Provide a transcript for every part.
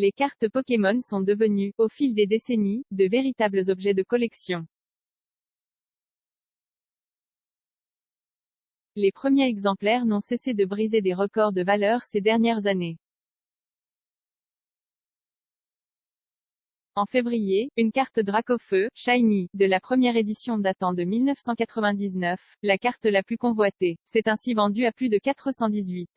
Les cartes Pokémon sont devenues, au fil des décennies, de véritables objets de collection. Les premiers exemplaires n'ont cessé de briser des records de valeur ces dernières années. En février, une carte Dracofeu, Shiny, de la première édition datant de 1999, la carte la plus convoitée, s'est ainsi vendue à plus de 418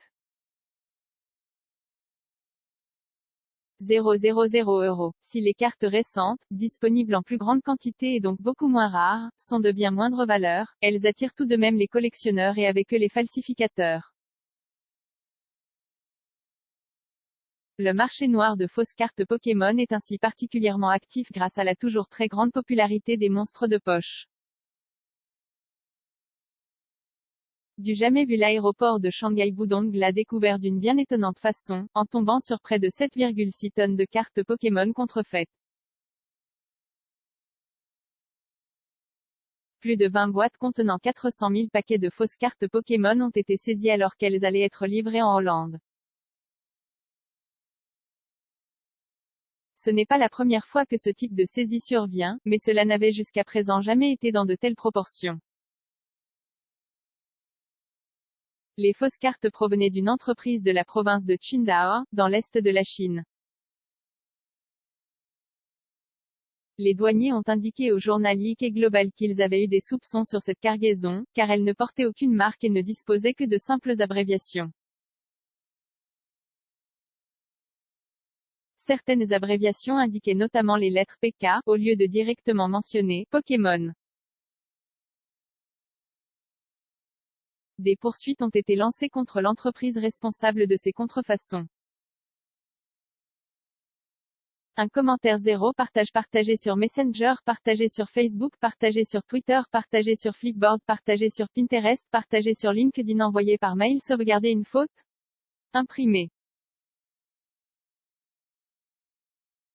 000 €. Si les cartes récentes, disponibles en plus grande quantité et donc beaucoup moins rares, sont de bien moindre valeur, elles attirent tout de même les collectionneurs et avec eux les falsificateurs. Le marché noir de fausses cartes Pokémon est ainsi particulièrement actif grâce à la toujours très grande popularité des monstres de poche. Du jamais vu, l'aéroport de Shanghai Pudong l'a découvert d'une bien étonnante façon, en tombant sur près de 7,6 tonnes de cartes Pokémon contrefaites. Plus de 20 boîtes contenant 400 000 paquets de fausses cartes Pokémon ont été saisies alors qu'elles allaient être livrées en Hollande. Ce n'est pas la première fois que ce type de saisie survient, mais cela n'avait jusqu'à présent jamais été dans de telles proportions. Les fausses cartes provenaient d'une entreprise de la province de Qingdao, dans l'est de la Chine. Les douaniers ont indiqué au journal Nikkei Global qu'ils avaient eu des soupçons sur cette cargaison, car elle ne portait aucune marque et ne disposait que de simples abréviations. Certaines abréviations indiquaient notamment les lettres PK, au lieu de directement mentionner Pokémon. Des poursuites ont été lancées contre l'entreprise responsable de ces contrefaçons. Un commentaire 0 partagé sur Messenger, partagé sur Facebook, partagé sur Twitter, partagé sur Flipboard, partagé sur Pinterest, partagé sur LinkedIn, envoyé par mail, sauvegarder une faute, imprimé.